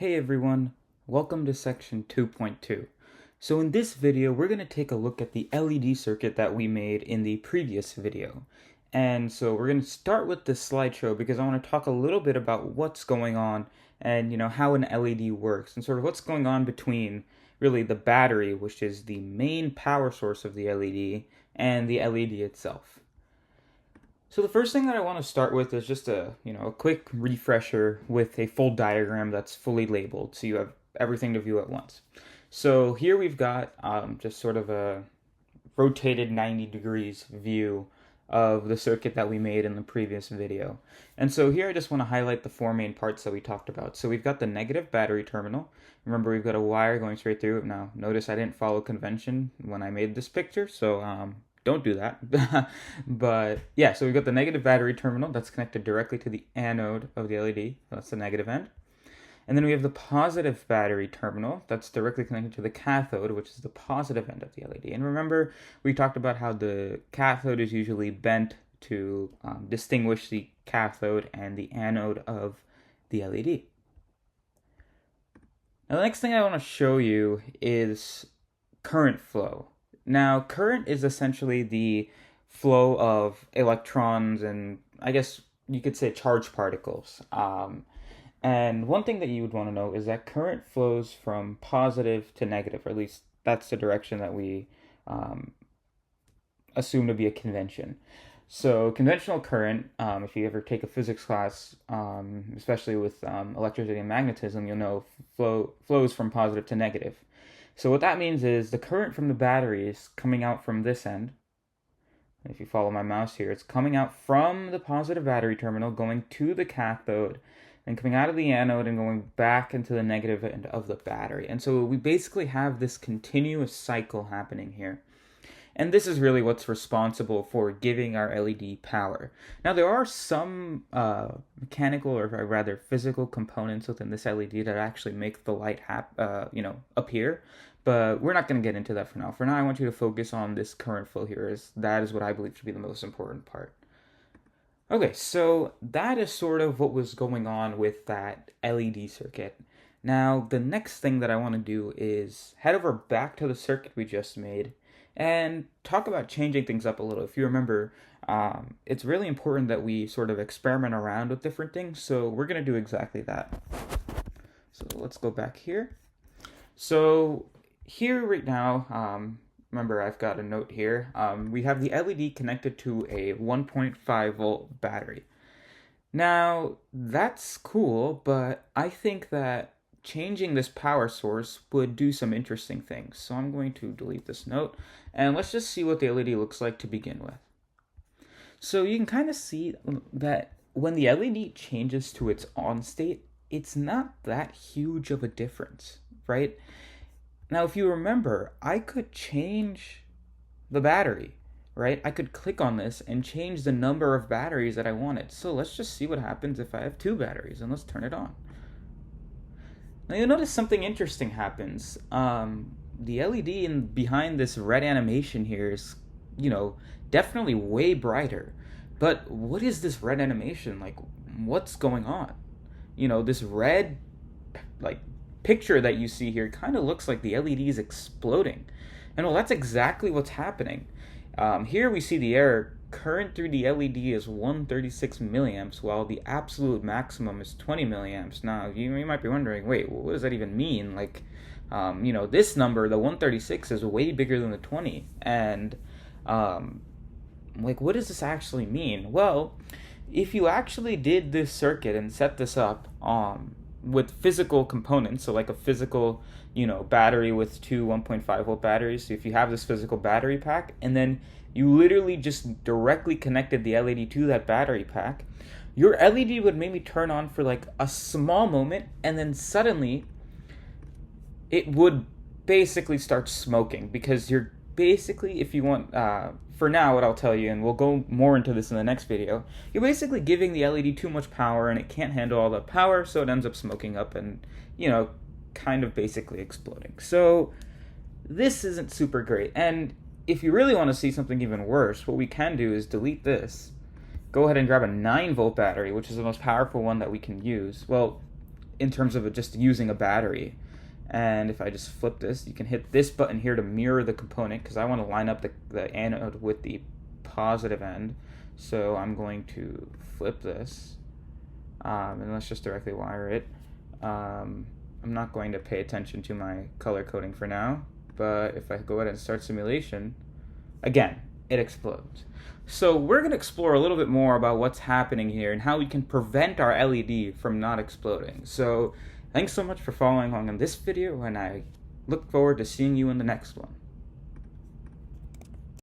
Hey everyone, welcome to section 2.2. So in this video, we're going to take a look at the LED circuit that we made in the previous video. And so we're going to start with the slideshow because I want to talk a little bit about what's going on and how an LED works and sort of what's going on between really the battery, which is the main power source of the LED, and the LED itself. So the first thing that I want to start with is just a quick refresher with a full diagram that's fully labeled so you have everything to view at once. So here we've got just sort of a rotated 90 degrees view of the circuit that we made in the previous video. And so here I just want to highlight the four main parts that we talked about. So we've got the negative battery terminal. Remember, we've got a wire going straight through it. Now notice I didn't follow convention when I made this picture, so don't do that. But yeah, so we've got the negative battery terminal that's connected directly to the anode of the LED. That's the negative end. And then we have the positive battery terminal that's directly connected to the cathode, which is the positive end of the LED. And remember, we talked about how the cathode is usually bent to distinguish the cathode and the anode of the LED. Now, the next thing I want to show you is current flow. Now, current is essentially the flow of electrons and, I guess you could say, charged particles. And one thing that you would want to know is that current flows from positive to negative, or at least that's the direction that we assume to be a convention. So conventional current, if you ever take a physics class, especially with electricity and magnetism, you'll know flows from positive to negative. So what that means is the current from the battery is coming out from this end. If you follow my mouse here, it's coming out from the positive battery terminal, going to the cathode, and coming out of the anode and going back into the negative end of the battery. And so we basically have this continuous cycle happening here. And this is really what's responsible for giving our LED power. Now, there are some mechanical or rather physical components within this LED that actually make the light appear, but we're not going to get into that for now. For now, I want you to focus on this current flow here, as that is what I believe to be the most important part. Okay, so that is sort of what was going on with that LED circuit. Now, the next thing that I want to do is head over back to the circuit we just made and talk about changing things up a little. If you remember, it's really important that we sort of experiment around with different things, so we're going to do exactly that. So let's go back here. So here right now, remember I've got a note here, we have the LED connected to a 1.5 volt battery. Now, that's cool, but I think that changing this power source would do some interesting things. So I'm going to delete this note, and let's just see what the LED looks like to begin with. So you can kind of see that when the LED changes to its on state, it's not that huge of a difference, right? Now, if you remember, I could change the battery, right? I could click on this and change the number of batteries that I wanted. So let's just see what happens if I have 2 batteries, and let's turn it on. Now you'll notice something interesting happens. The LED behind this red animation here is, definitely way brighter. But what is this red animation? Like, what's going on? This red, picture that you see here kind of looks like the LED is exploding. And well, that's exactly what's happening. Here we see the error. Current through the LED is 136 milliamps, while the absolute maximum is 20 milliamps. Now, you might be wondering, wait, what does that even mean? This number, the 136, is way bigger than the 20. And, what does this actually mean? Well, if you actually did this circuit and set this up with physical components, so like a physical, battery with 2 1.5 volt batteries, so if you have this physical battery pack, and then you literally just directly connected the LED to that battery pack, your LED would maybe turn on for like a small moment, and then suddenly it would basically start smoking, because you're basically, if you want, for now, what I'll tell you, and we'll go more into this in the next video, you're basically giving the LED too much power, and it can't handle all that power, so it ends up smoking up and, kind of basically exploding. So this isn't super great. And if you really want to see something even worse, what we can do is delete this, go ahead and grab a 9 volt battery, which is the most powerful one that we can use. Well, in terms of just using a battery. And if I just flip this, you can hit this button here to mirror the component, because I want to line up the anode with the positive end. So I'm going to flip this, and let's just directly wire it. I'm not going to pay attention to my color coding for now, but if I go ahead and start simulation, again, it explodes. So we're going to explore a little bit more about what's happening here and how we can prevent our LED from not exploding. So thanks so much for following along on this video, and I look forward to seeing you in the next one.